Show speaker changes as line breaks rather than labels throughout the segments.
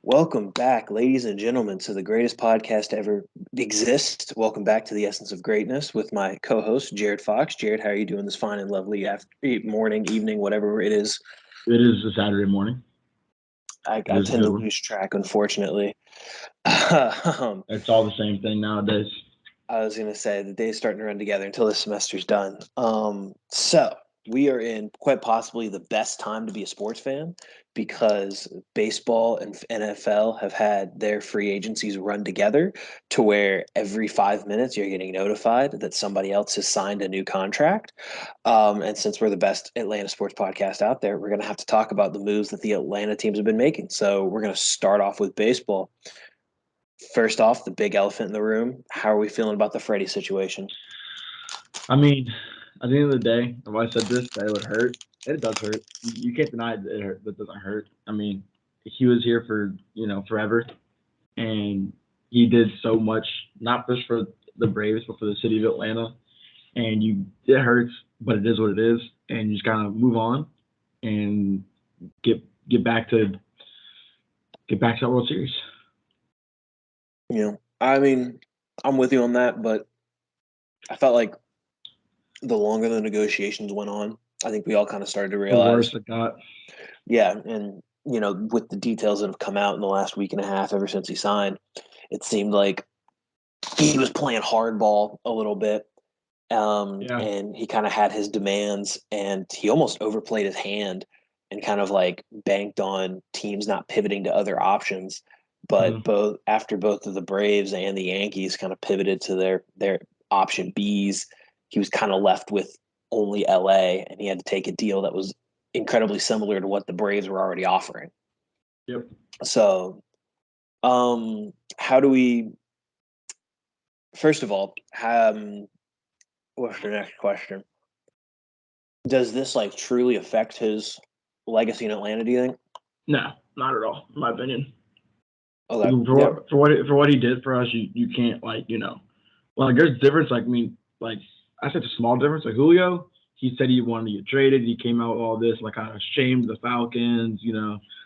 Welcome back, ladies and gentlemen, to the greatest podcast to ever exist. Welcome back to the Essence of Greatness with my co-host Jared Fox. Jared, how are you doing this fine and lovely morning, evening, whatever it is?
It is a Saturday morning.
I
It is a
tend
good
to
one.
lose track, unfortunately. I
It's all the same thing nowadays.
was going to say the day's starting to run together until this semester's done. So we are in quite possibly the best time to be a sports fan because baseball and NFL have had their free agencies run together to where every 5 minutes you're getting notified that somebody else has signed a new contract. And since we're the best Atlanta sports podcast out there, we're going to have to talk about the moves that the Atlanta teams have been making. So we're going to start off with baseball. First off, the big elephant in the room. How are we feeling about the Freddie situation?
I mean, at the end of the day, if I said this, that it would hurt. It does hurt. You can't deny that it hurt. That doesn't hurt. I mean, he was here for forever, and he did so much, not just for the Braves, but for the city of Atlanta. And it hurts, but it is what it is, and you just kind of move on and get get back to get back to the World Series.
I mean, I'm with you on that, but I felt like the longer the negotiations went on, I think we all kind of started to
The
realize,
worst it got.
yeah, and with the details that have come out in the last week and a half ever since he signed, it seemed like he was playing hardball a little bit.
Yeah.
And he kind of had his demands and he almost overplayed his hand and kind of like banked on teams not pivoting to other options. But
Mhm.
both of the Braves and the Yankees kind of pivoted to their option Bs, he was kind of left with only LA and he had to take a deal that was incredibly similar to what the Braves were already offering.
Yep.
So how do we first of all, what's the next question? Does this like truly affect his legacy in Atlanta? Do you think?
No, not at all, in my opinion.
Okay. Yeah.
For what he did for us, you can't like there's difference. Like I mean, like I said, a small difference. Like Julio, he said he wanted to get traded. He came out with all this like kind of shamed the Falcons.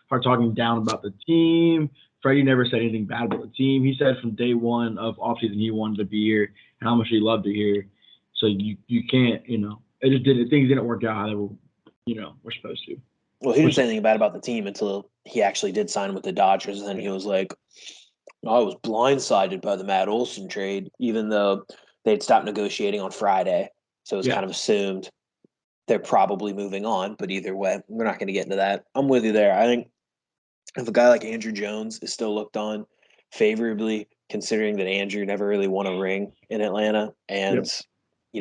Hard talking down about the team. Freddie never said anything bad about the team. He said from day one of offseason he wanted to be here and how much he loved it here. So you can't it just didn't things didn't work out how they were supposed to.
Well, he didn't
Which
say anything bad about the team until he actually did sign with the Dodgers, and then he was like, "I was blindsided by the Matt Olson trade, even though they'd stopped negotiating on Friday, so it was
yeah
kind of assumed they're probably moving on." But either way, we're not going to get into that. I'm with you there. I think if a guy like Andrew Jones is still looked on favorably, considering that Andrew never really won a ring in Atlanta and
yep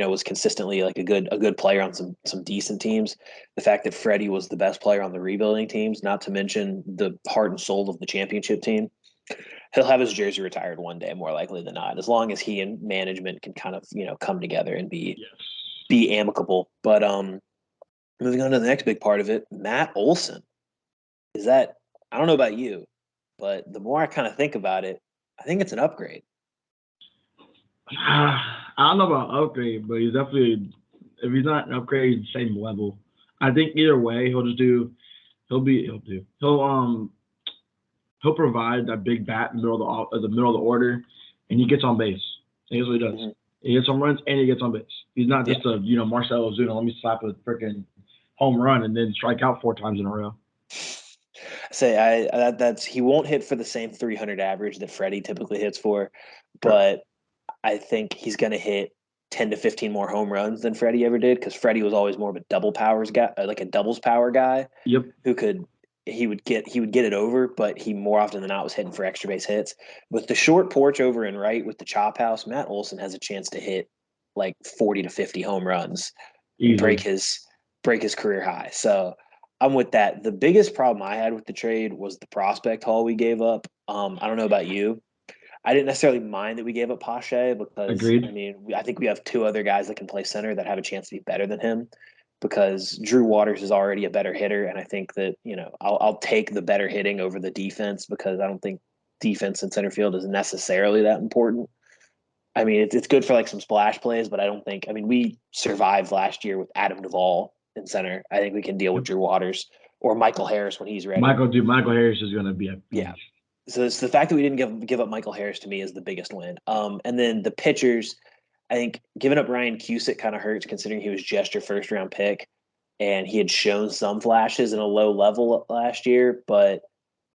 was consistently like a good player on some decent teams. The fact that Freddie was the best player on the rebuilding teams, not to mention the heart and soul of the championship team, he'll have his jersey retired one day, more likely than not, as long as he and management can kind of come together and be
yes.
be amicable. But moving on to the next big part of it, Matt Olson. Is that I don't know about you, but the more I kind of think about it, I think it's an upgrade.
I don't know about upgrade, but he's definitely if he's not an upgrade, same level. I think either way, he'll provide that big bat in the middle of the order, and he gets on base. Here's what he does:
Mm-hmm.
he gets home runs and he gets on base. He's not
Yeah.
just a Marcell Ozuna. Let me slap a freaking home run and then strike out 4 times in a row.
Say that's he won't hit for the same 300 average that Freddie typically hits for,
Yep.
but I think he's going to hit 10 to 15 more home runs than Freddie ever did because Freddie was always more of a double powers guy, like a doubles power guy
Yep.
who could he would get it over, but he more often than not was hitting for extra base hits. With the short porch over and right with the chop house, Matt Olson has a chance to hit like 40 to 50 home runs and break
Easily.
his career high. So I'm with that. The biggest problem I had with the trade was the prospect haul we gave up. I don't know about you. I didn't necessarily mind that we gave up Pache because I
Agreed.
mean I think we have two other guys that can play center that have a chance to be better than him. Because Drew Waters is already a better hitter, and I think that I'll take the better hitting over the defense because I don't think defense in center field is necessarily that important. I mean, it's good for like some splash plays, but I don't think. I mean, we survived last year with Adam Duvall in center. I think we can deal with
Yep.
Drew Waters. or Michael Harris when he's ready.
Michael Harris is going to be a
Yeah.
beast.
So it's the fact that we didn't give up Michael Harris to me is the biggest win. And then the pitchers, I think giving up Ryan Cusick kind of hurts considering he was just your first round pick and he had shown some flashes in a low level last year, but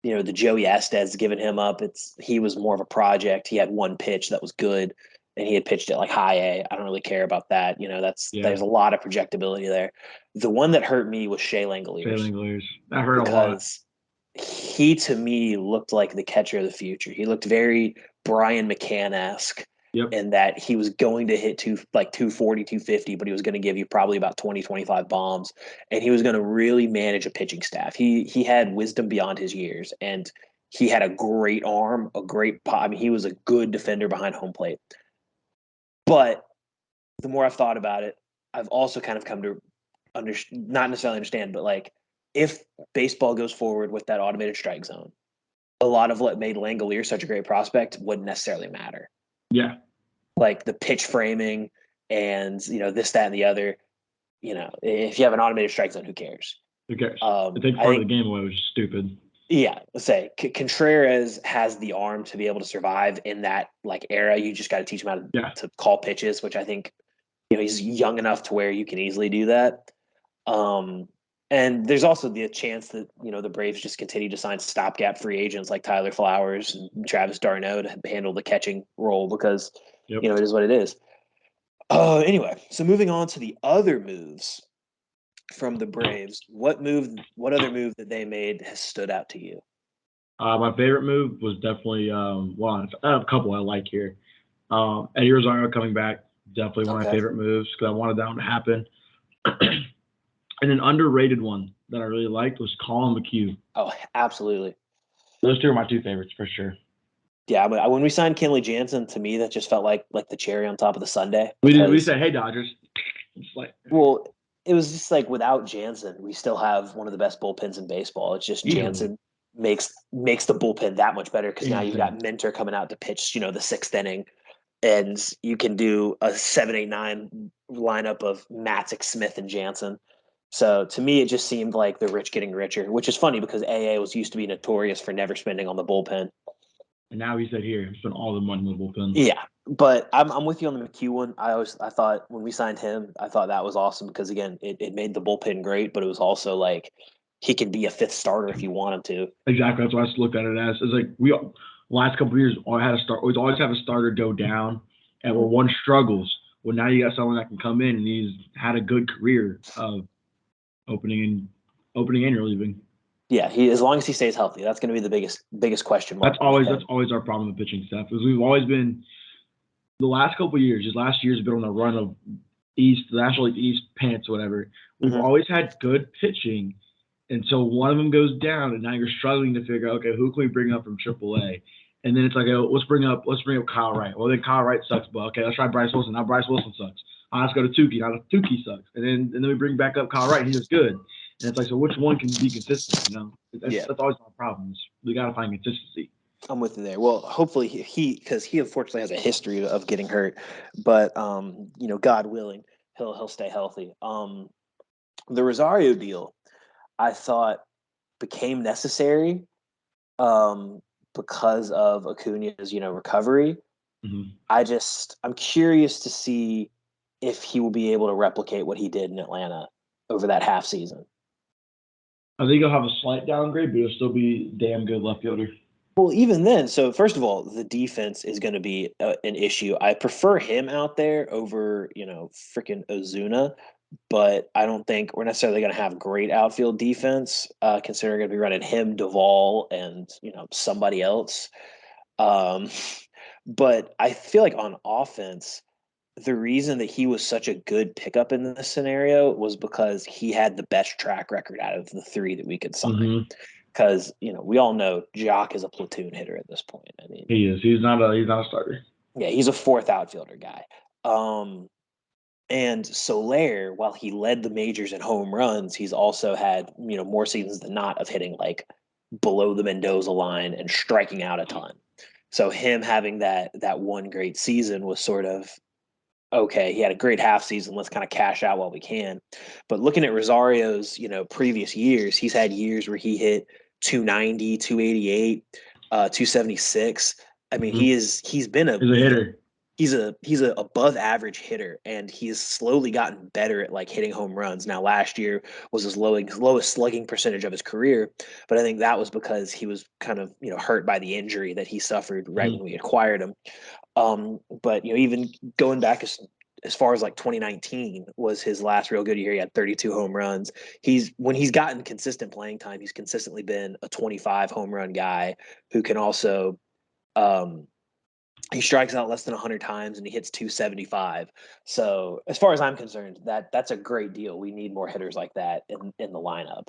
the Joey Estes giving him up. He was more of a project. He had one pitch that was good, and he had pitched it like high A. I don't really care about that. There's a lot of projectability there. The one that hurt me was Shea Langoliers.
That hurt a lot
because he to me looked like the catcher of the future. He looked very Brian McCann-esque.
Yep.
And that he was going to hit 240, 250, but he was going to give you probably about 20, 25 bombs. And he was going to really manage a pitching staff. He had wisdom beyond his years, and he had a great arm, he was a good defender behind home plate. But the more I've thought about it, I've also kind of come to not necessarily understand, but like if baseball goes forward with that automated strike zone, a lot of what made Langolier such a great prospect wouldn't necessarily matter.
Yeah.
Like the pitch framing and, this, that, and the other, if you have an automated strike zone, who cares?
Who cares? It takes part of the game away, which is stupid.
Yeah. Let's say Contreras has the arm to be able to survive in that like era. You just got to teach him how to call pitches, which I think, he's young enough to where you can easily do that. And there's also the chance that, the Braves just continue to sign stopgap free agents like Tyler Flowers and Travis d'Arnaud to handle the catching role because, it is what it is. Anyway, so moving on to the other moves from the Braves, what other move that they made has stood out to you?
My favorite move was definitely, I have a couple I like here. Eddie Rosario coming back, definitely one of my favorite moves because I wanted that one to happen. And an underrated one that I really liked was Colin McHugh.
Oh, absolutely.
Those two are my two favorites for sure.
Yeah, but when we signed Kenley Jansen, to me that just felt like the cherry on top of the sundae.
We said, "Hey Dodgers."
Well, it was just like without Jansen, we still have one of the best bullpens in baseball. It's just Jansen makes the bullpen that much better because now you've got Minter coming out to pitch, the sixth inning, and you can do a 7, 8, 9 lineup of Matzik, Smith, and Jansen. So to me, it just seemed like the rich getting richer, which is funny because AA was used to be notorious for never spending on the bullpen.
And now he said, "Here, spend all the money on the bullpen."
Yeah, but I'm with you on the McHugh one. I thought when we signed him, I thought that was awesome because again, it made the bullpen great, but it was also like he can be a fifth starter if you want him to.
Exactly, that's what I looked at it as. It's like last couple of years, we always have a starter go down, and where one struggles. Well, now you got someone that can come in and he's had a good career of opening and relieving.
Yeah, as long as he stays healthy, that's going to be the biggest question mark.
That's always our problem with pitching staff because we've always been the last couple of years. Just last year's been on a run of the National League East pants, whatever. We've always had good pitching until one of them goes down, and now you're struggling to figure out, okay, who can we bring up from AAA? And then it's like, oh, let's bring up Kyle Wright. Well, then Kyle Wright sucks, but okay, let's try Bryce Wilson. Now Bryce Wilson sucks. Let's go to Tukey. Now Tukey sucks. And then we bring back up Kyle Wright. He's just good. And it's like, so which one can be consistent? That's always our problem. We got to find consistency.
I'm with you there. Well, hopefully because he unfortunately has a history of getting hurt, but God willing, he'll stay healthy. The Rosario deal, I thought became necessary, because of Acuna's recovery.
Mm-hmm.
I'm curious to see if he will be able to replicate what he did in Atlanta over that half season.
I think he'll have a slight downgrade, but he'll still be damn good left fielder.
Well, even then, so first of all, the defense is going to be an issue. I prefer him out there over, freaking Ozuna, but I don't think we're necessarily going to have great outfield defense, considering we're going to be running him, Duvall, and, somebody else. But I feel like on offense, the reason that he was such a good pickup in this scenario was because he had the best track record out of the three that we could sign. Because we all know Jock is a platoon hitter at this point. I mean,
he is. He's not a starter.
Yeah, he's a fourth outfielder guy. And Soler, while he led the majors in home runs, he's also had more seasons than not of hitting like below the Mendoza line and striking out a ton. So him having that one great season was sort of okay, he had a great half season. Let's kind of cash out while we can. But looking at Rosario's, previous years, he's had years where he hit 290, 288, 276. I mean,
Mhm.
he's been
He's a hitter.
he's a above average hitter, and he's slowly gotten better at like hitting home runs. Now last year was his lowest slugging percentage of his career, but I think that was because he was kind of hurt by the injury that he suffered right
Mhm.
when we acquired him. But even going back as far as like 2019 was his last real good year. He had 32 home runs. When he's gotten consistent playing time, he's consistently been a 25 home run guy who can also um, he strikes out less than 100 times and he hits 275. So as far as I'm concerned, that's a great deal. We need more hitters like that in the lineup.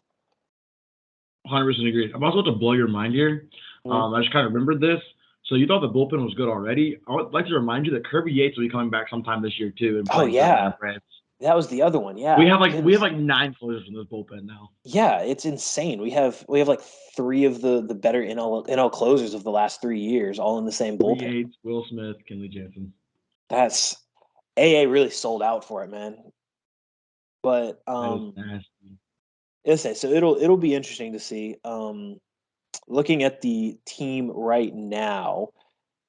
100% agree. I'm also about to blow your mind here.
Mhm.
I just kind of remembered this. So you thought the bullpen was good already. I would like to remind you that Kirby Yates will be coming back sometime this year too and
Oh
playing for Atlanta
yeah,
Braves.
that was the other one.
We
Yeah,
have like we have
goodness.
like 9 closers in this bullpen now.
Yeah, it's insane. We have like three of the better NL closers of the last 3 years, all in the same
Kirby
bullpen.
Yates, Will Smith, Kenley Jansen.
That's AA really sold out for it, man. But
That is nasty.
so it'll be interesting to see. Looking at the team right now,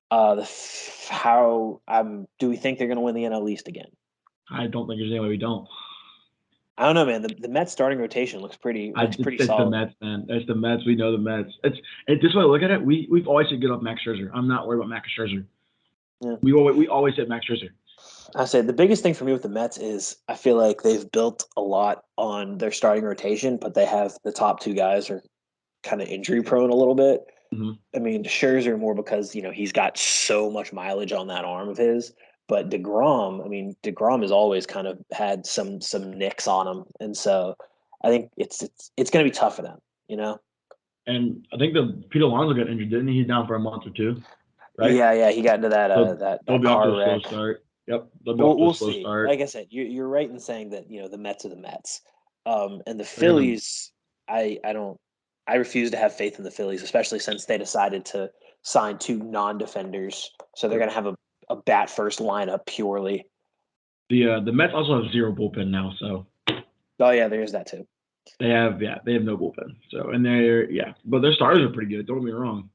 how do we think they're going to win the NL East again?
I don't think there's any way we don't.
I don't know, man. The Mets starting rotation looks pretty
It's the
solid.
Mets, man. It's the Mets. We know the Mets. It's this way I look at it. We've always said get off Max Scherzer. I'm not worried about Max Scherzer.
Yeah.
We always said Max Scherzer.
I say the biggest thing for me with the Mets is I feel like they've built a lot on their starting rotation, but they have the top two guys are kind of injury prone a little bit.
Mm-hmm.
I mean, Scherzer more because he's got so much mileage on that arm of his. But Degrom, I mean, Degrom has always kind of had some nicks on him, and so I think it's going to be tough for them. You know?
And I think the Peter Alonso got injured, didn't he? He's down for a month or two, right?
Yeah. He got into that
So they'll
that
be off to
car
a slow
wreck.
start. Yep, they'll be off to a
We'll
slow
see.
start.
Like I said, you're right in saying that the Mets are the Mets, and the
They're gonna.
Phillies. I don't. I refuse to have faith in the Phillies, especially since they decided to sign two non-defenders. So they're
Yep.
going to have a bat first lineup purely.
The Mets also have zero bullpen now, so
Oh yeah, there's that too.
they have no bullpen. So and but their starters are pretty good. Don't get me wrong.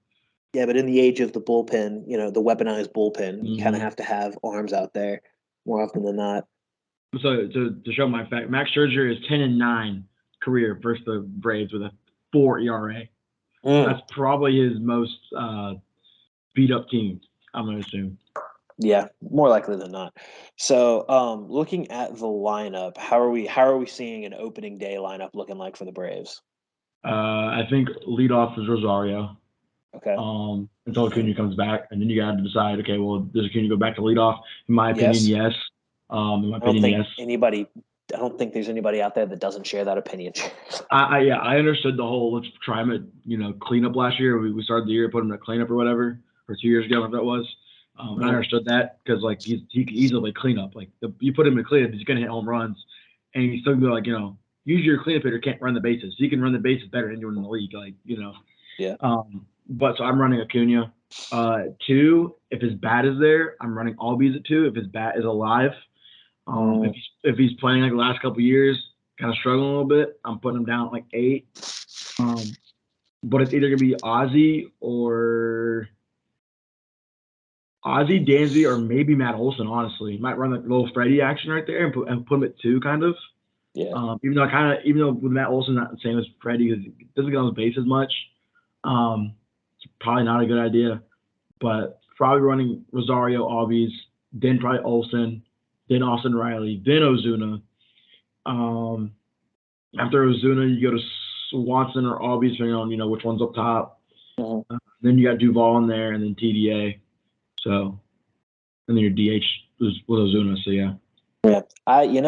Yeah, but in the age of the bullpen, the weaponized bullpen, you kind of
Mm-hmm.
have to have arms out there more often than not.
So to show my fact, Max Scherzer is 10-9 career versus the Braves with a 4 ERA.
Mm,
That's probably his most beat up team. I'm gonna assume.
yeah, more likely than not. So, looking at the lineup, how are we seeing an opening day lineup looking like for the Braves?
I think leadoff is Rosario.
Okay.
Until Acuna comes back, and then you got to decide. Okay, well, does Acuna go back to leadoff? In my opinion,
Yes.
yes. In my opinion, yes.
I don't think there's anybody out there that doesn't share that opinion.
Yeah, I understood the whole let's try him at cleanup last year. We started the year, put him at cleanup or whatever, or 2 years ago, whatever that was. And I
Mm,
understood that because like he could easily clean up. Like you put him in cleanup, he's gonna hit home runs, and he's still gonna be like usually your cleanup hitter can't run the bases. He can run the bases better than anyone in the league.
yeah.
But so I'm running Acuna. Two, if his bat is there, I'm running Albies at two. If his bat is alive,
Mm,
if he's playing like the last couple of years, kind of struggling a little bit, I'm putting him down at like eight. Um, but it's either gonna be Ozzy, Dansby, or maybe Matt Olson. Honestly, might run like little Freddie action right there and put him at two, kind of.
yeah.
Even though with Matt Olson not the same as Freddie because he doesn't get on his base as much. It's probably not a good idea. But probably running Rosario, Albies, then probably Olson, then Austin Riley, then Ozuna. Um, After Ozuna, you go to Swanson or Albies, depending on which one's up top.
Mhm.
Then you got Duvall in there, and then TDA. So, and then your DH was with Ozuna. So yeah,
Yeah. In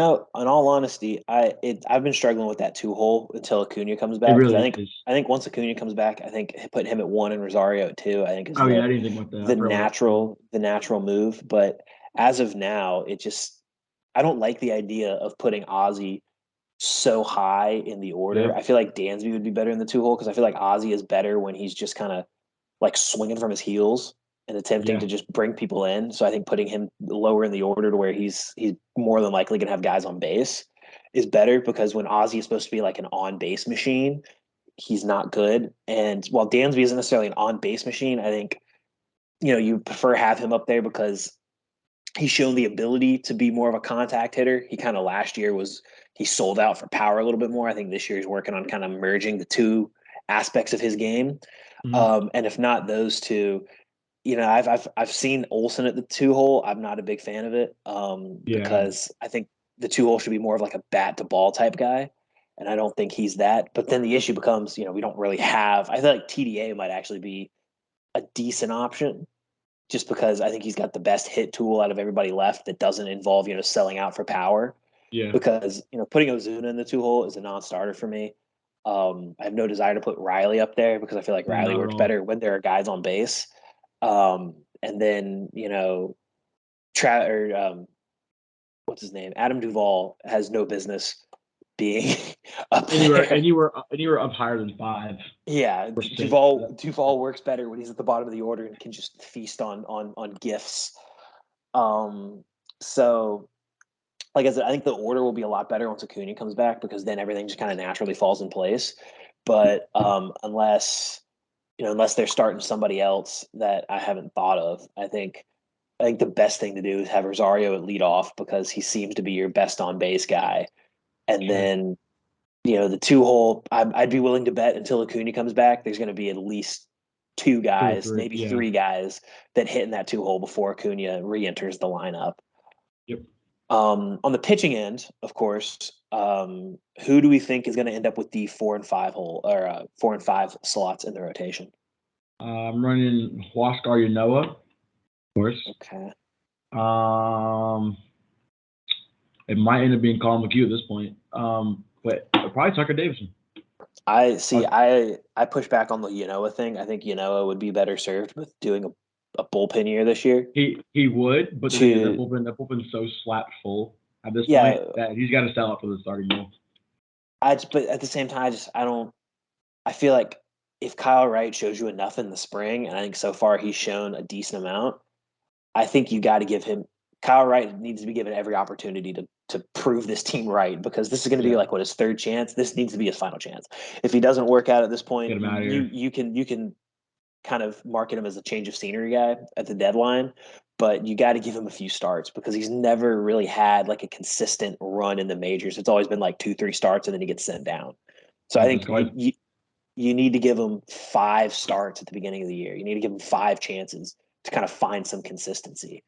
all honesty, I've been struggling with that two hole until Acuna comes
it
back because
really is.
I think once Acuna comes back, I think putting him at one and Rosario at two, I think is
Oh yeah,
the
I didn't think about that. I
the
forgot about that.
natural move. But as of now, I don't like the idea of putting Ozzy so high in the order.
Yep.
I feel like Dansby would be better in the two hole because I feel like Ozzy is better when he's just kind of like swinging from his heels. and attempting
Yeah.
to just bring people in. So I think putting him lower in the order to where he's more than likely going to have guys on base is better, because when Ozzy is supposed to be like an on base machine, he's not good. And while Dansby isn't necessarily an on base machine, I think you prefer have him up there because he's shown the ability to be more of a contact hitter. He kind of last year he sold out for power a little bit more. I think this year he's working on kind of merging the two aspects of his game.
Mhm.
And if not those two, I've seen Olson at the 2 hole. I'm not a big fan of it,
Yeah.
because I think the 2 hole should be more of like a bat to ball type guy, and I don't think he's that. But then the issue becomes, we don't really have. I feel like TDA might actually be a decent option, just because I think he's got the best hit tool out of everybody left that doesn't involve selling out for power.
Yeah.
Because putting Ozuna in the 2 hole is a non-starter for me. I have no desire to put Riley up there because I feel like Riley
Not at
works
all.
better when there are guys on base. And then what's his name? Adam Duvall has no business being up
Anywhere,
there.
anywhere up higher than 5
Yeah,
or 6.
Duvall works better when he's at the bottom of the order and can just feast on gifts. Um, so like I said, I think the order will be a lot better once Acuna comes back, because then everything just kind of naturally falls in place. But unless they're starting somebody else that I haven't thought of, I think the best thing to do is have Rosario at lead off, because he seems to be your best on base guy. And
Sure.
then, the 2 hole, I'd be willing to bet until Acuna comes back, there's going to be at least 2 guys,
2 or 3.
maybe
Yeah.
3 guys that hit in that 2 hole before Acuna re-enters the lineup.
Yep.
On the pitching end, of course, who do we think is going to end up with the 4 and 5 hole, or 4 and 5 slots in the rotation?
I'm running Huascar Yanoa, of course.
Okay.
Um, it might end up being Colin McHugh at this point. But probably Tucker Davidson.
I see.
Uh,
I push back on the Yanoa thing. I think Yanoa would be better served with doing a bullpen year this year.
he would, but the thing is
To
that bullpen's so slapped full at this
Yeah,
point that he's got to sell out for the starting role.
but at the same time, I don't. I feel like if Kyle Wright shows you enough in the spring, and I think so far he's shown a decent amount, I think you got to give him. Kyle Wright needs to be given every opportunity to prove this team right, because this is going to be
Yeah,
like his third chance. This needs to be his final chance. If he doesn't work out at this
get
point,
him out of
you
here.
you can you can kind of market him as a change of scenery guy at the deadline, but you got to give him a few starts, because he's never really had like a consistent run in the majors. It's always been like 2-3 starts and then he gets sent down. So I
Yeah,
think you need to give him 5 starts at the beginning of the year. You need to give him 5 chances to kind of find some consistency.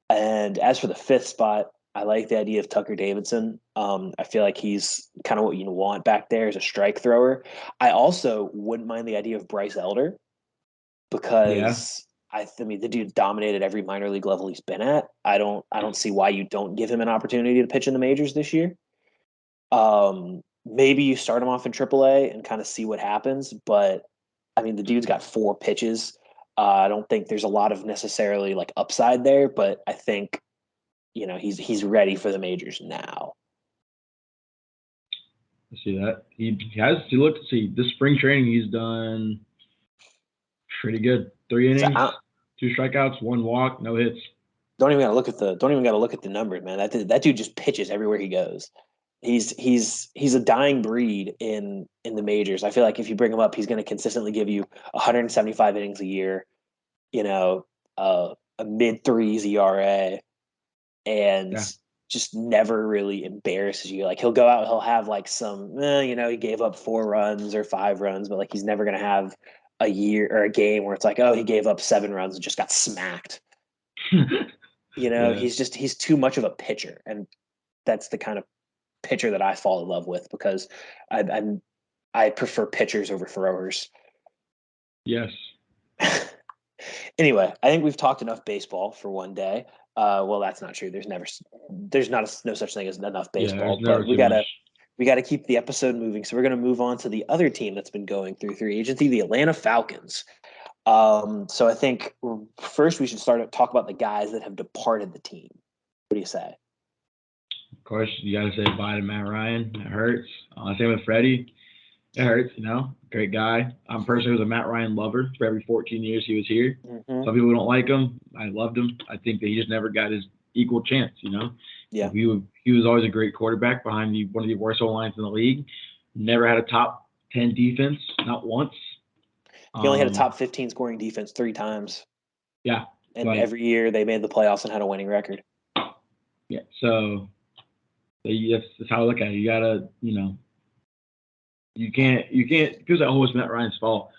And as for the fifth spot, I like the idea of Tucker Davidson. I feel like he's kind of what you want back there as a strike thrower. I also wouldn't mind the idea of Bryce Elder,
yeah.
because I mean the dude dominated every minor league level he's been at. I don't see why you don't give him an opportunity to pitch in the majors this year. Maybe you start him off in AAA and kind of see what happens, but I mean the dude's got 4 pitches. I don't think there's a lot of necessarily like upside there, but I think he's ready for the majors now.
I see that he has. He looked. See this spring training, he's done pretty good. 3 innings,
So
2 strikeouts, 1 walk, no hits.
don't even got to look at the numbers, man. That dude just pitches everywhere he goes. He's a dying breed in the majors. I feel like if you bring him up, he's going to consistently give you 175 innings a year, a mid threes ERA, and
Yeah.
just never really embarrasses you. Like he'll go out, he'll have like he gave up 4 runs or 5 runs, but like he's never going to have a year or a game where it's like, oh, he gave up 7 runs and just got smacked.
Yeah.
He's too much of a pitcher, and that's the kind of pitcher that I fall in love with, because I prefer pitchers over throwers.
Yes.
Anyway, I think we've talked enough baseball for one day. Well, that's not true. There's not no such thing as enough
Yeah. There's
baseball,
never
but we
too much.
gotta keep the episode moving. So we're gonna move on to the other team that's been going through free agency, the Atlanta Falcons. So I think first we should talk about the guys that have departed the team. What do you say?
Of course, you got to say bye to Matt Ryan. It hurts. Same with Freddie. It hurts, Great guy. I'm personally was a Matt Ryan lover for every 14 years he was here.
Hmm.
Some people don't like him. I loved him. I think that he just never got his equal chance.
Yeah.
He was always a great quarterback behind one of the worst O lines in the league. Never had a top 10 defense, not once.
He only had a
Um,
top 15 scoring defense 3 times.
yeah,
And
like
every year they made the playoffs and had a winning record.
yeah. So that's how I look at it. You gotta, you can't. People say, "Oh, it's Matt Ryan's fault."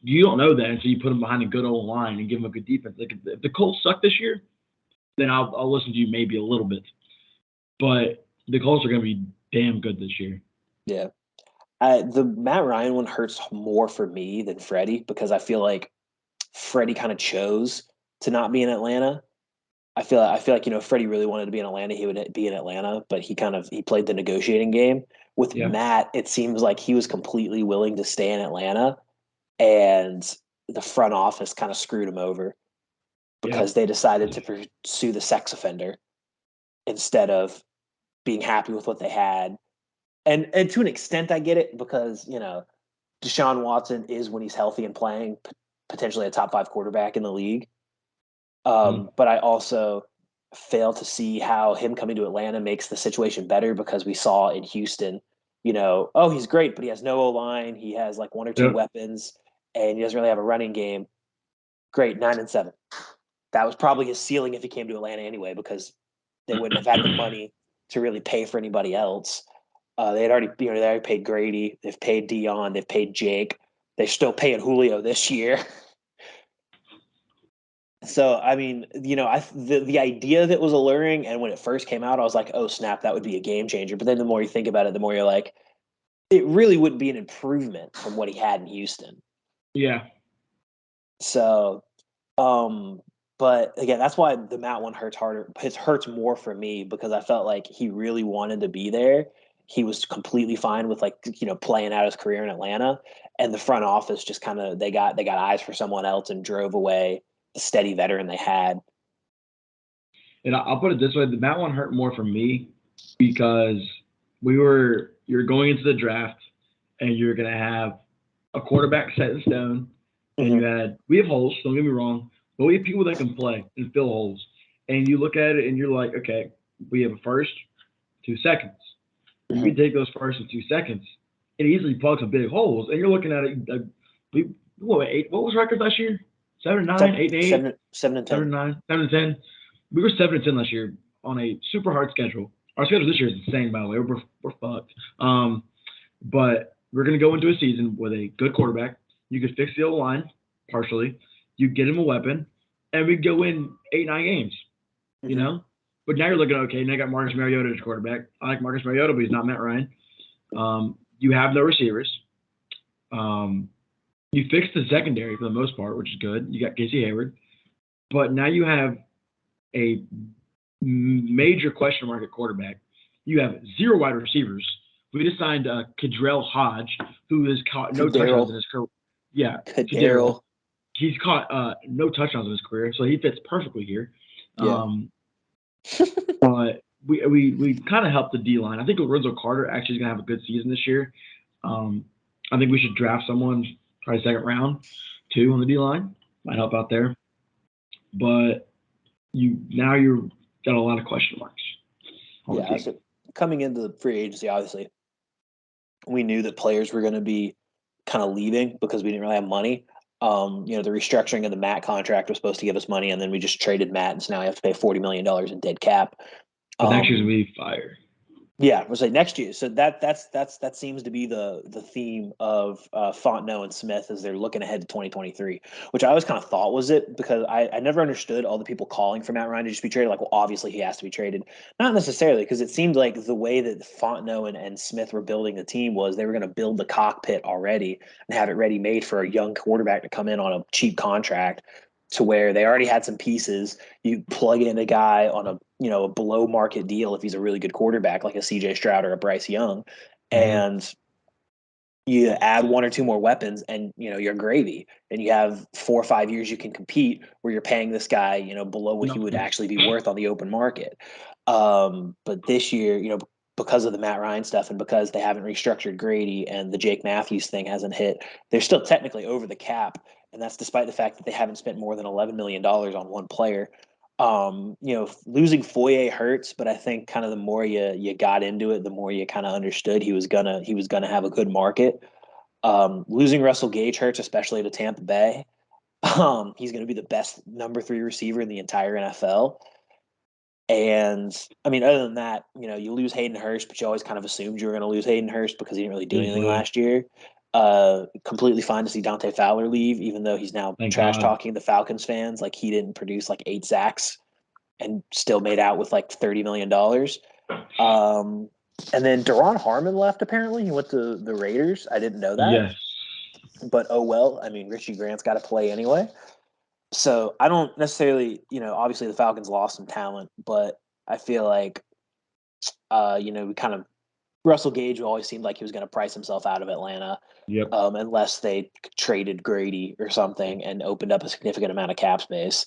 You don't know that until you put him behind a good old line and give him a good defense. Like if the Colts suck this year, then I'll listen to you maybe a little bit. But the Colts are going to be damn good this year.
Yeah. The Matt Ryan one hurts more for me than Freddie because I feel like Freddie kind of chose to not be in Atlanta. I feel like if Freddie really wanted to be in Atlanta, he would be in Atlanta, but he played the negotiating game. With
Yeah,
Matt, it seems like he was completely willing to stay in Atlanta, and the front office kind of screwed him over
yeah,
because they decided to pursue the sex offender instead of being happy with what they had. And to an extent, I get it because Deshaun Watson is, when he's healthy and playing, potentially a top 5 quarterback in the league.
mm,
But I also fail to see how him coming to Atlanta makes the situation better because we saw in Houston, oh, he's great, but he has no O line. He has like one or two
yeah,
weapons, and he doesn't really have a running game. Great, 9-7. That was probably his ceiling if he came to Atlanta anyway, because they wouldn't have had the money to really pay for anybody else. They already paid Grady, they've paid Dion, they've paid Jake, they're still paying Julio this year. So I mean, the idea of it was alluring, and when it first came out, I was like, "Oh snap, that would be a game changer." But then the more you think about it, the more you're like, it really wouldn't be an improvement from what he had in Houston.
yeah.
So, um, but again, that's why the Matt one hurts harder. It hurts more for me because I felt like he really wanted to be there. He was completely fine with playing out his career in Atlanta, and the front office just kind of they got eyes for someone else and drove away the steady veteran they had.
And I'll put it this way: the Matt one hurt more for me because you're going into the draft and you're going to have a quarterback set in stone, and
Hmm.
we have holes. Don't get me wrong, but we have people that can play and fill holes. And you look at it and you're like, okay, we have a first, 2 seconds. You
Hmm.
can take those first and 2 seconds and easily plug some big holes. And you're looking at it. What eight? What was record last year? 7-9,
Seven,
8-8,
seven, 7 and 10.
7-9, 7-10. We were 7-10 last year on a super hard schedule. Our schedule this year is insane, by the way. We're fucked. But we're going to go into a season with a good quarterback. You could fix the O line partially. You get him a weapon, and we go in 8-9 games. You
Hmm.
know. But now you're looking okay. Now you got Marcus Mariota as quarterback. I like Marcus Mariota, but he's not Matt Ryan. You have no receivers. Um, you fixed the secondary for the most part, which is good. You got Casey Hayward, but now you have a major question mark at quarterback. You have zero wide receivers. We just signed Kadrell Hodge, who has caught no touchdowns in
Daryl,
his career. Yeah, Kadrell.
Daryl.
He's caught no touchdowns in his career, so he fits perfectly here.
Yeah.
Um, but we kind of helped the D line. I think Lorenzo Carter actually is going to have a good season this year. Um, I think we should draft someone probably second round, two on the D line. Might help out there. But you're got a lot of question marks on the
Yeah.
team.
So coming into the free agency, obviously, we knew that players were going to be kind of leaving because we didn't really have money. The restructuring of the Matt contract was supposed to give us money, and then we just traded Matt, and so now we have to pay $40 million in dead cap.
But next year's
Um,
gonna be fire.
Yeah, we'll say next year. So that seems to be the theme of Fontenot and Smith as they're looking ahead to 2023, which I always kind of thought was it because I never understood all the people calling for Matt Ryan to just be traded. Like, well, obviously he has to be traded. Not necessarily, because it seemed like the way that Fontenot and Smith were building the team was they were going to build the cockpit already and have it ready made for a young quarterback to come in on a cheap contract to where they already had some pieces. You plug in a guy on a below market deal if he's a really good quarterback like a CJ Stroud or a Bryce Young,
Mm-hmm.
and you add one or two more weapons and you're gravy, and you have 4 or 5 years you can compete where you're paying this guy below what he would actually be worth on the open market. But this year, because of the Matt Ryan stuff and because they haven't restructured Grady and the Jake Matthews thing hasn't hit, they're still technically over the cap. And that's despite the fact that they haven't spent more than $11 million on one player. Losing Foye hurts, but I think kind of the more you got into it, the more you kind of understood he was gonna have a good market. Losing Russell Gage hurts, especially to Tampa Bay. He's going to be the best number 3 receiver in the entire NFL. And I mean, other than that, you lose Hayden Hurst, but you always kind of assumed you were going to lose Hayden Hurst because he didn't really do anything
Easily.
last year. Completely fine to see Dante Fowler leave, even though he's now
Thank
trash
God.
talking the Falcons fans like he didn't produce like 8 sacks and still made out with like $30 million. And then Daron Harmon left, apparently. He went to the Raiders. I didn't know that.
Yes.
But oh well. I mean, Richie Grant's got to play anyway. So I don't necessarily, obviously the Falcons lost some talent, but I feel like, we kind of Russell Gage always seemed like he was going to price himself out of Atlanta,
Yep.
unless they traded Grady or something and opened up a significant amount of cap space.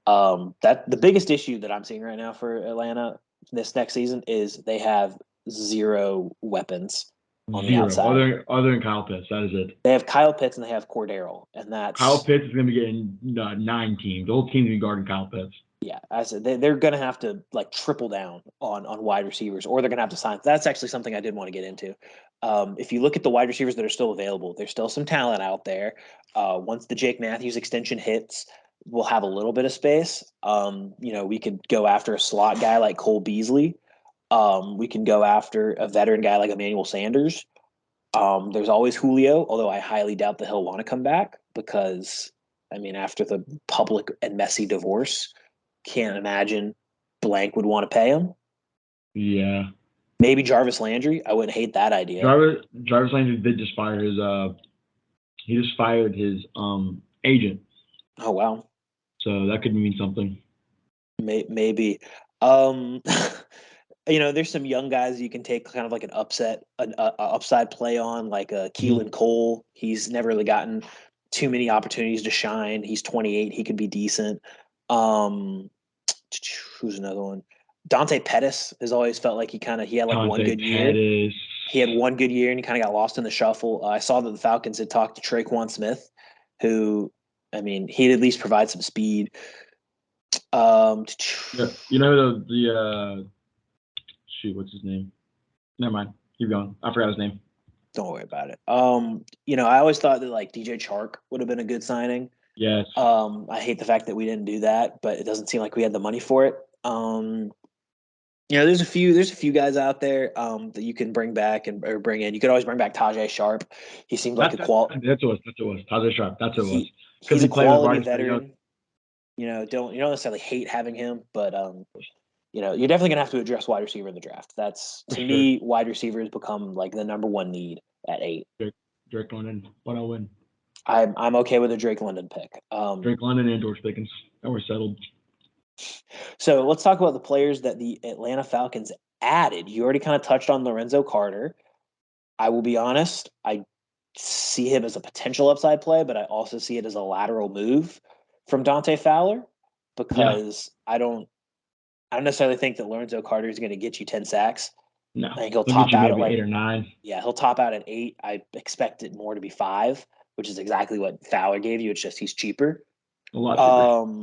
That the biggest issue that I'm seeing right now for Atlanta this next season is they have zero weapons on the
Zero.
outside.
Other than Kyle Pitts, that is it.
They have Kyle Pitts and they have Cordero, and
Kyle
that's
Pitts is going to be getting 9 teams. The whole team's going to be guarding Kyle Pitts.
yeah. I said they're going to have to like triple down on wide receivers, or they're going to have to sign. That's actually something I did want to get into. If you look at the wide receivers that are still available, there's still some talent out there. Once the Jake Matthews extension hits, we'll have a little bit of space. We could go after a slot guy like Cole Beasley. We can go after a veteran guy like Emmanuel Sanders. There's always Julio, although I highly doubt that he'll want to come back because, I mean, after the public and messy divorce, can't imagine Blank would want to pay him.
Yeah.
Maybe Jarvis Landry. I wouldn't hate that idea.
Jarvis Landry did just fire his he just fired his agent.
Oh wow.
So that could mean something.
Maybe. There's some young guys you can take kind of like an upside play on, like Keelan Cole. He's never really gotten too many opportunities to shine. He's 28. He could be decent. Who's another one? Dante Pettis has always felt like he had like one good year. He had one good year and he kind of got lost in the shuffle. I saw that the Falcons had talked to Traquan Smith, who, I mean, he'd at least provide some speed.
Yeah, shoot, what's his name? Never mind. Keep going. I forgot his name.
Don't worry about it. I always thought that like DJ Chark would have been a good signing.
Yes.
I hate the fact that we didn't do that, but it doesn't seem like we had the money for it. There's a few guys out there that you can bring back or bring in. You could always bring back Tajay Sharp. He seemed like a quality.
That's what it was. Tajay Sharp. That's what it was.
He's a quality veteran. You don't necessarily hate having him, but you're definitely gonna have to address wide receiver in the draft. That's to me, wide receiver has become like the number 1 need at 8.
Drake London, but I'll win.
I'm okay with a Drake London pick.
Drake London and George Pickens, and we're settled.
So let's talk about the players that the Atlanta Falcons added. You already kind of touched on Lorenzo Carter. I will be honest, I see him as a potential upside play, but I also see it as a lateral move from Dante Fowler because I don't necessarily think that Lorenzo Carter is going to get you 10 sacks.
No,
I think he'll top out at like
8 or 9.
Yeah, he'll top out at 8. I expect it more to be 5, which is exactly what Fowler gave you. It's just he's cheaper.
A lot cheaper.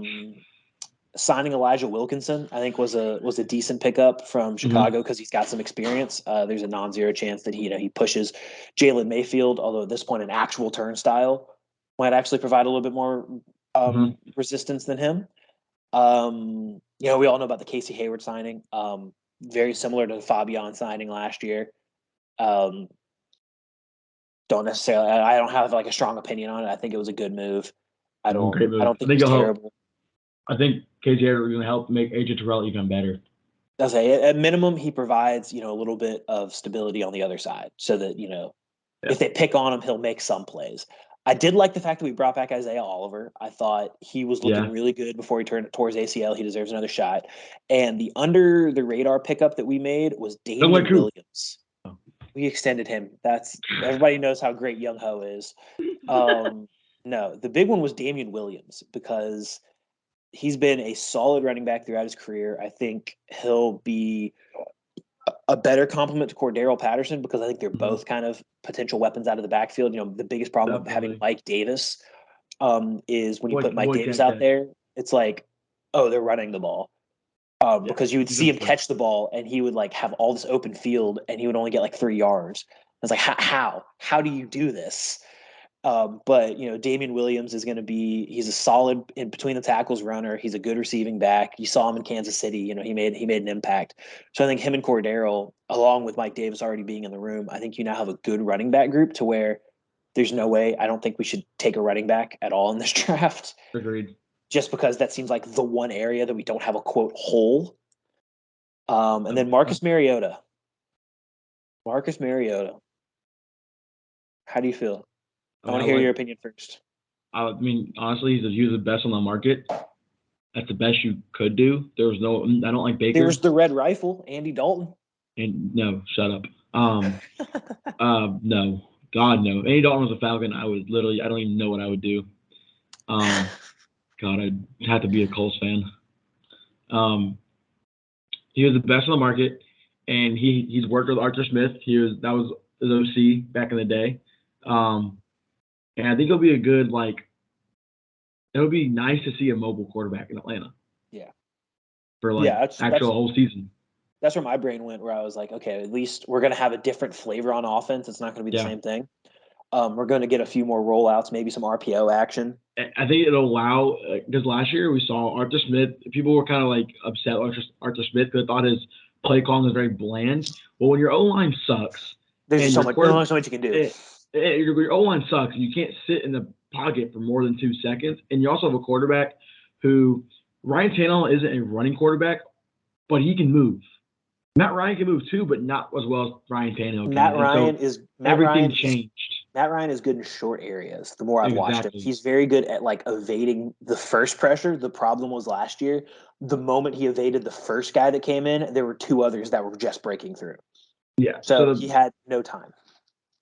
Signing Elijah Wilkinson, I think, was a decent pickup from Chicago because he's got some experience. There's a non-zero chance that he pushes Jalen Mayfield, although at this point an actual turnstile might actually provide a little bit more resistance than him. We all know about the Casey Hayward signing. Very similar to the Fabian signing last year. Don't necessarily. I don't have like a strong opinion on it. I think it was a good move. I don't think it was terrible.
I think Casey Hayward is going to help make AJ Terrell even better.
I'll say at minimum he provides a little bit of stability on the other side, so that if they pick on him, he'll make some plays. I did like the fact that we brought back Isaiah Oliver. I thought he was looking really good before he turned towards ACL. He deserves another shot. And the under the radar pickup that we made was Damian Williams. We extended him. Everybody knows how great Young Ho is. No, the big one was Damian Williams because he's been a solid running back throughout his career. I think he'll be a better complement to Cordero Patterson because I think they're
Mhm.
both kind of potential weapons out of the backfield. The biggest problem with having
Definitely.
Mike Davis is when you
Boy,
put Mike
boy
Davis
can't
out
catch.
there, it's like, oh, they're running the ball.
Yeah,
Because you would
he's
see
a
him catch the ball and he would like have all this open field and he would only get like 3 yards. It's like, how do you do this? But Damian Williams is going to he's a solid in between the tackles runner. He's a good receiving back. You saw him in Kansas City. He made an impact. So I think him and Cordero, along with Mike Davis already being in the room, I think you now have a good running back group to where there's no way. I don't think we should take a running back at all in this draft.
Agreed.
Just because that seems like the one area that we don't have a quote hole. And then Marcus Mariota. Marcus Mariota. How do you feel? I want to hear your opinion first.
I mean, honestly, he was the best on the market. That's the best you could do. There was no. I don't like Baker.
There was the red rifle, Andy Dalton.
And no, shut up. No, God no. Andy Dalton was a Falcon. I don't even know what I would do. God, I'd have to be a Colts fan. He was the best on the market, and he's worked with Arthur Smith. That was his OC back in the day. And I think it'll be a good it'll be nice to see a mobile quarterback in Atlanta.
Yeah.
For
that's
whole season.
That's where my brain went, where I was like, okay, at least we're going to have a different flavor on offense. It's not going to be the same thing. We're going to get a few more rollouts, maybe some RPO action.
I think it'll allow because last year we saw Arthur Smith. People were kind of upset with Arthur Smith because they thought his play calling was very bland. Well, when your O line sucks,
there's only so much you can do.
Your O line sucks. You can't sit in the pocket for more than 2 seconds, and you also have a quarterback who Ryan Tannehill isn't a running quarterback, but he can move. Matt Ryan can move too, but not as well as Ryan Tannehill can. Everything changed.
Matt Ryan is good in short areas. The more I've watched him, he's very good at evading the first pressure. The problem was last year, the moment he evaded the first guy that came in, there were 2 others that were just breaking through.
Yeah.
So he had no time.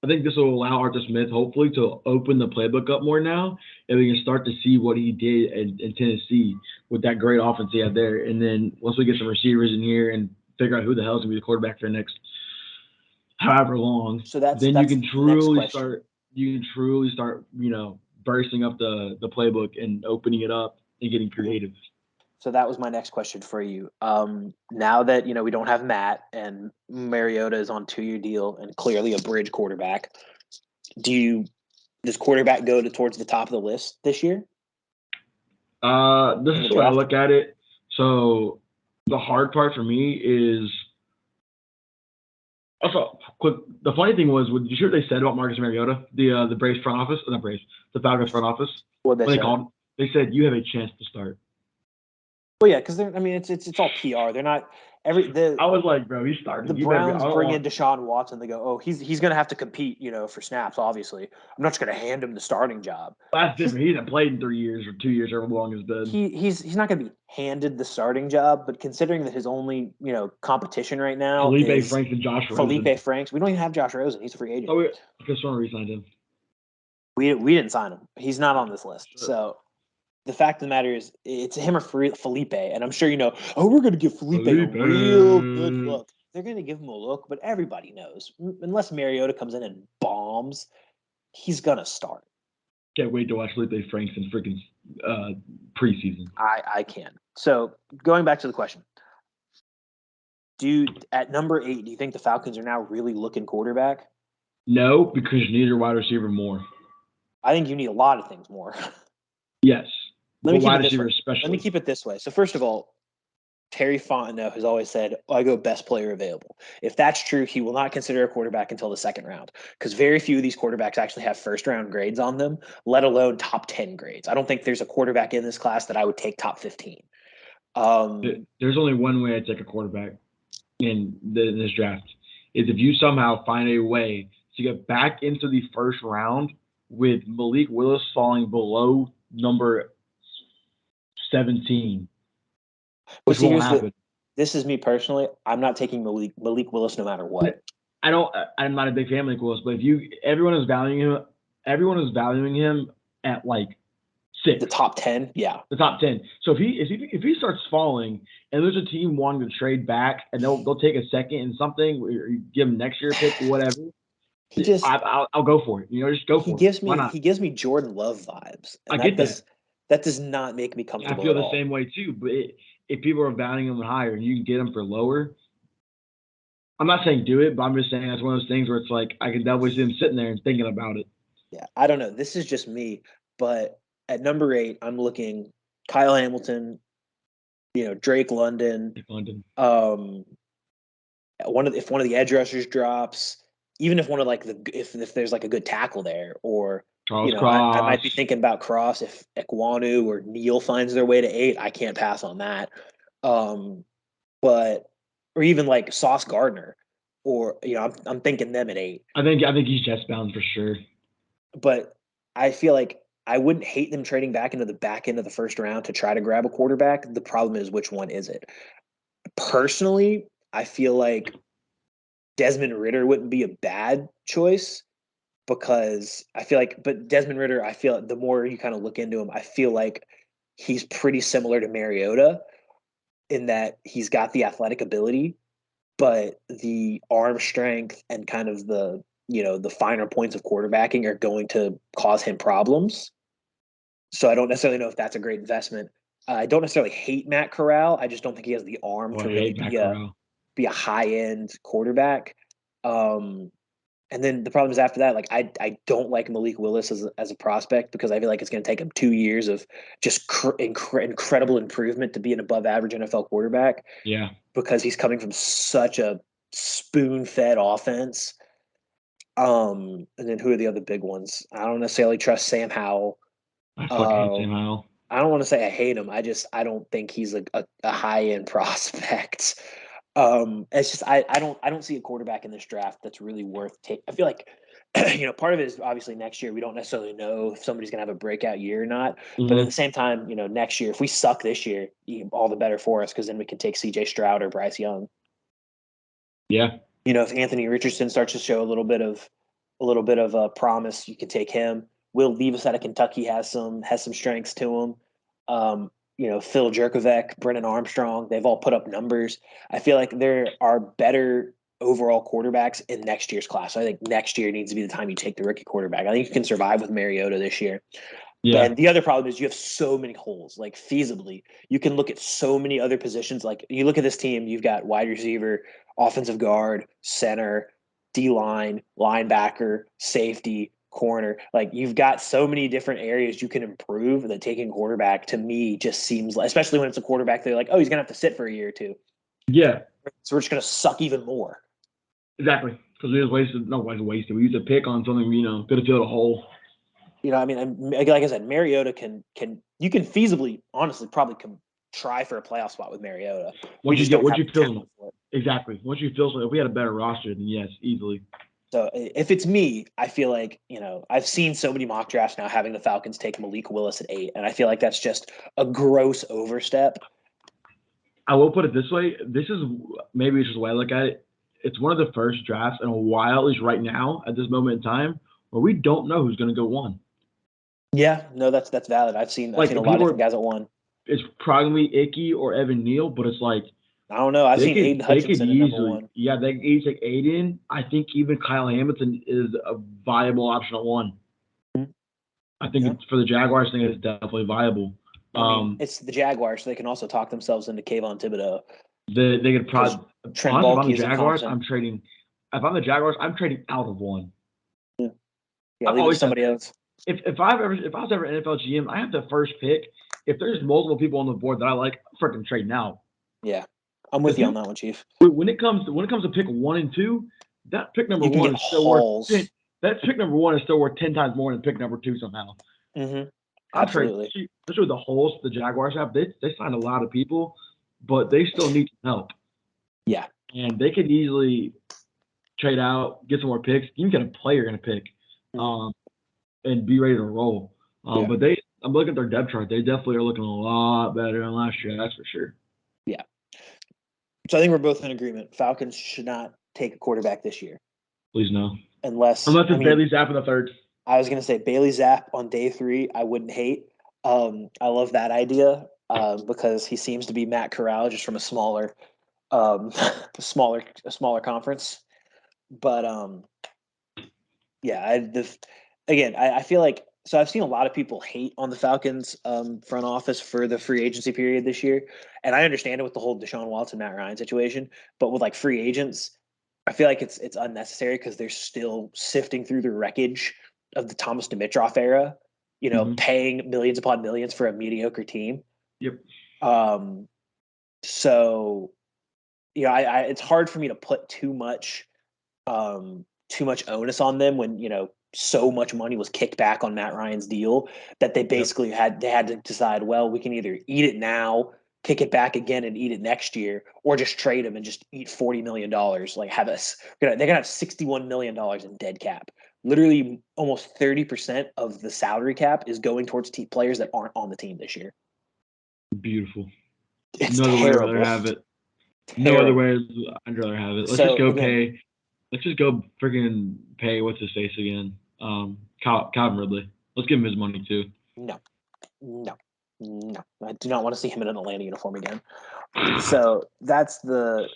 I think this will allow Arthur Smith, hopefully, to open the playbook up more now, and we can start to see what he did in Tennessee with that great offense he had there. And then once we get some receivers in here and figure out who the hell is going to be the quarterback for the next however long,
so that's
you can truly start, bursting up the playbook and opening it up and getting creative.
So that was my next question for you. Now that we don't have Matt and Mariota is on 2-year deal and clearly a bridge quarterback, does quarterback go towards the top of the list this year?
This is the way I look at it. So the hard part for me is also quick. The funny thing was, did you hear what they said about Marcus Mariota, the Braves front office, not Braves, the Falcons front office?
What they
called? They said you have a chance to start.
Well, yeah, because it's all PR. They're not
I was like, bro, he's starting.
The Browns bring in Deshaun Watson. They go, oh, he's going to have to compete, for snaps. Obviously, I'm not just going to hand him the starting job.
That's different. He hasn't played in 3 years or 2 years, however long it's been.
He's not going to be handed the starting job. But considering that his only competition right now
Felipe Franks and Josh Rosen.
Felipe Franks, we don't even have Josh Rosen. He's a free agent.
Oh, because someone re-signed him.
We didn't sign him. He's not on this list. So. The fact of the matter is, it's him or Felipe, and I'm sure we're going to give Felipe a real good look. They're going to give him a look, but everybody knows, unless Mariota comes in and bombs, he's going to start.
Can't wait to watch Felipe Franks in freaking preseason.
I can. So, going back to the question, at number 8, do you think the Falcons are now really looking quarterback?
No, because you need your wide receiver more.
I think you need a lot of things more.
Yes.
Let me keep it this way. So first of all, Terry Fontenot has always said, I go best player available. If that's true, he will not consider a quarterback until the second round because very few of these quarterbacks actually have first-round grades on them, let alone top 10 grades. I don't think there's a quarterback in this class that I would take top 15.
There's only one way I take a quarterback in this draft is if you somehow find a way to get back into the first round with Malik Willis falling below number 17, which won't happen.
This is me personally. I'm not taking Malik Willis no matter what.
I'm not a big fan of Malik Willis, but everyone is valuing him at 6.
The top 10, yeah.
The top 10. So if he starts falling and there's a team wanting to trade back and they'll take a second and something, or you give him next year pick or whatever,
He just
I'll go for it. Just go for it. Why not?
he gives me Jordan Love vibes,
I
and
get that.
that does not make me
I
comfortable
feel
at
the
all.
same way too. But if people are valuing him higher and you can get him for lower, I'm not saying do it, but I'm just saying that's one of those things where it's like I can definitely see him sitting there and thinking about it.
Yeah, I don't know. This is just me, but at number 8, I'm looking Kyle Hamilton, Drake London.
London.
If one of the edge rushers drops, even if one of if there's like a good tackle there, or
Charles
I might be
Cross.
thinking about Cross if Ekwonu or Neal finds their way to 8. I can't pass on that. But or even like Sauce Gardner, or I'm thinking them at 8.
I think he's Jets bound for sure.
But I feel like I wouldn't hate them trading back into the back end of the first round to try to grab a quarterback. The problem is, which one is it? Personally, I feel like Desmond Ridder wouldn't be a bad choice because but Desmond Ridder, I feel the more you kind of look into him, I feel like he's pretty similar to Mariota in that he's got the athletic ability, but the arm strength and kind of the finer points of quarterbacking are going to cause him problems. So I don't necessarily know if that's a great investment. I don't necessarily hate Matt Corral. I just don't think he has the arm to really be a high end quarterback. And then the problem is after that, like I don't like Malik Willis as a prospect because I feel like it's going to take him 2 years of just incredible improvement to be an above average NFL quarterback.
Yeah.
Because he's coming from such a spoon fed offense. And then who are the other big ones? I don't necessarily trust Sam Howell.
I fucking hate Sam Howell.
I don't want to say I hate him. I don't think he's a high end prospect. It's just I don't see a quarterback in this draft that's really worth taking. I feel like part of it is obviously next year we don't necessarily know if somebody's gonna have a breakout year or not.
Mm-hmm.
But at the same time, next year if we suck this year, all the better for us because then we can take C.J. Stroud or Bryce Young.
Yeah.
If Anthony Richardson starts to show a little bit of promise, you can take him. Will Levis out of Kentucky has some strengths to him. Phil Jurkovec, Brennan Armstrong, they've all put up numbers. I feel like there are better overall quarterbacks in next year's class. I think next year needs to be the time you take the rookie quarterback. I think you can survive with Mariota this year. Yeah. And the other problem is you have so many holes. Like feasibly, you can look at so many other positions. Like you look at this team, you've got wide receiver, offensive guard, center, D-line, linebacker, safety, corner. Like you've got so many different areas you can improve that taking quarterback to me just seems like, especially when it's a quarterback, they're like, oh, he's going to have to sit for a year or two.
Yeah.
So we're just going to suck even more.
Exactly. Because we just wasted. We used to pick on something, could have filled a hole.
Like I said, Mariota you can feasibly, honestly, probably try for a playoff spot with Mariota.
Once you feel exactly. Once you feel if we had a better roster, then yes, easily.
So if it's me, I feel like I've seen so many mock drafts now having the Falcons take Malik Willis at 8, and I feel like that's just a gross overstep.
I will put it this way: this is maybe it's just the way I look at it. It's one of the first drafts in a while, at least right now at this moment in time, where we don't know who's going to go 1.
Yeah, no, that's valid. I've seen a lot of different guys at 1.
It's probably Icky or Evan Neal, but it's like
I don't know. I've seen Aiden Hutchinson at number 1.
Yeah, they could easily take Aiden. I think even Kyle Hamilton is a viable option at 1. Mm-hmm. I think for the Jaguars, I think it's definitely viable.
It's the Jaguars, so they can also talk themselves into Kayvon Thibodeau.
They could probably.
Trent Baalke is
Jaguars. I'm trading. If I'm the Jaguars, I'm trading out of 1.
Yeah, leave it to somebody else.
If I was ever an NFL GM, I have the first pick. If there's multiple people on the board that I like, I'm freaking trading out.
Yeah, I'm with you on that one, Chief.
When it comes to pick 1 and 2, that pick number 1 is still worth. That pick number 1 is still worth 10 times more than pick number 2 somehow.
Mm-hmm. Absolutely.
Especially with the holes the Jaguars have, they signed a lot of people, but they still need some help.
Yeah,
and they could easily trade out, get some more picks. You can get a player in a pick, and be ready to roll. But I'm looking at their depth chart. They definitely are looking a lot better than last year. That's for sure.
Yeah. So I think we're both in agreement. Falcons should not take a quarterback this year.
Please no.
Unless
it's Bailey Zapp in the 3rd.
I was going to say Bailey Zapp on day 3, I wouldn't hate. I love that idea because he seems to be Matt Corral, just from a smaller, um, a smaller conference. But yeah, again, I feel like so I've seen a lot of people hate on the Falcons front office for the free agency period this year, and I understand it with the whole Deshaun Watson, Matt Ryan situation. But with like free agents, I feel like it's unnecessary because they're still sifting through the wreckage of the Thomas Dimitroff era. You know,
Hmm.
paying millions upon millions for a mediocre team.
Yep.
Um, so I it's hard for me to put too much onus on them when so much money was kicked back on Matt Ryan's deal that they
Yep.
basically had to decide, well, we can either eat it now, kick it back again and eat it next year, or just trade him and just eat $40 million. Like have us they're gonna have $61 million in dead cap. Literally almost 30% of the salary cap is going towards players that aren't on the team this year.
Beautiful.
It's
No other way I'd rather
terrible.
have it. No other
Terrible.
way I'd rather have it. Let's just
So
go
again,
pay. Let's just go freaking pay what's his face again? Calvin Ridley. Let's give him his money too.
no, no, no. I do not want to see him in an Atlanta uniform again. So that's the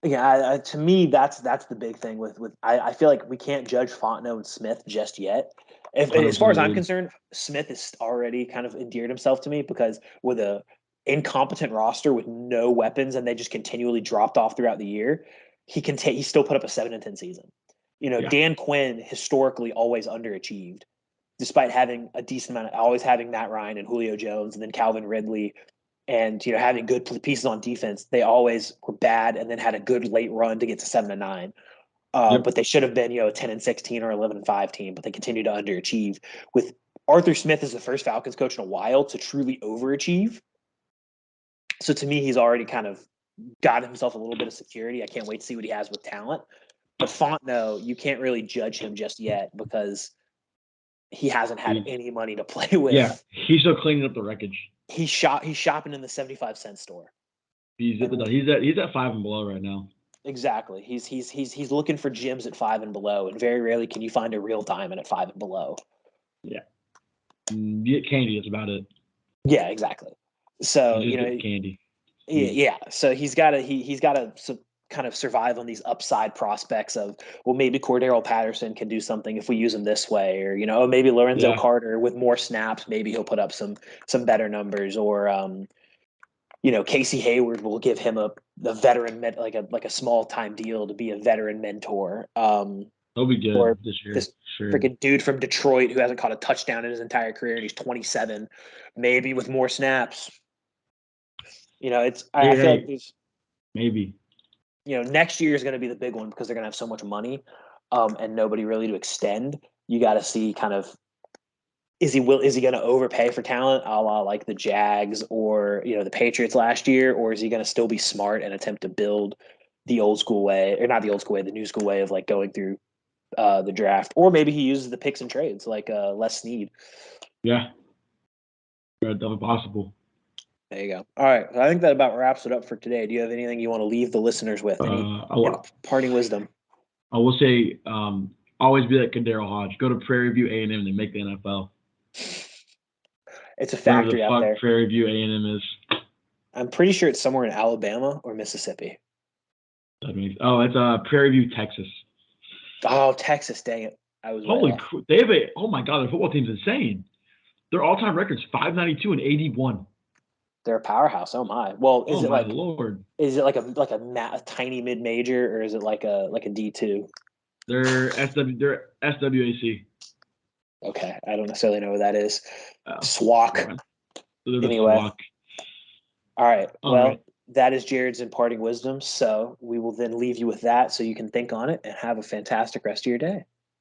to me that's the big thing with I feel like we can't judge Fontenot and Smith just yet. If as far
100%
as I'm
agreed.
concerned, Smith has already kind of endeared himself to me because with a incompetent roster with no weapons and they just continually dropped off throughout the year, he still put up a 7-10 season.
Yeah.
Dan Quinn historically always underachieved despite having a decent amount of always having Matt Ryan and Julio Jones and then Calvin Ridley and having good pieces on defense. They always were bad and then had a good late run to get to 7-9.
Yep.
But they should have been a 10-16 or 11-5 team, but they continue to underachieve. With Arthur Smith as the first Falcons coach in a while to truly overachieve. So to me, he's already kind of got himself a little bit of security. I can't wait to see what he has with talent. But Fontenot, you can't really judge him just yet because he hasn't had any money to play
Yeah.
with.
He's still cleaning up the wreckage.
He's shopping in the 75-cent store.
He's
And
he's at 5 and below right now.
exactly. He's looking for gyms at 5 and below, and very rarely can you find a real diamond at 5 and below.
Yeah. Get candy. That's about it.
Yeah, exactly. So
You just get candy.
yeah. So he's got to kind of survive on these upside prospects of, well, maybe Cordero Patterson can do something if we use him this way, or maybe Lorenzo
Yeah.
Carter with more snaps, maybe he'll put up some better numbers, or Casey Hayward will give him a veteran like a small time deal to be a veteran mentor.
He'll be good
Or
this year.
this
Sure.
freaking dude from Detroit who hasn't caught a touchdown in his entire career and he's 27, maybe with more snaps. I feel like
Hey,
there's
maybe.
next year is going to be the big one because they're going to have so much money, and nobody really to extend. You got to see kind of is he going to overpay for talent, a la like the Jags or the Patriots last year, or is he going to still be smart and attempt to build the old school way, or not the old school way, the new school way of like going through the draft, or maybe he uses the picks and trades like Les Snead.
Yeah. Definitely possible.
There you go. All right, I think that about wraps it up for today. Do you have anything you want to leave the listeners with? Any parting wisdom?
I will say, always be like Kadero Hodge. Go to Prairie View A&M and make the NFL.
It's a
Wherever the
factory out
fuck
there.
Prairie View A&M is.
I'm pretty sure it's somewhere in Alabama or Mississippi.
That means, it's Prairie View, Texas.
Oh, Texas! Dang it, I was way
Holy,
off.
they have a. Oh my god, their football team's insane. Their all-time record's 592 and 81.
They're a powerhouse. Oh my. Well,
Oh my lord.
is it like a tiny mid major, or is it like a D2?
They're SWAC.
Okay, I don't necessarily know what that is.
Oh,
SWAC.
so they're the
Anyway,
SWAC.
all right.
All
Well,
right.
that is Jared's imparting wisdom. So we will then leave you with that so you can think on it and have a fantastic rest of your day.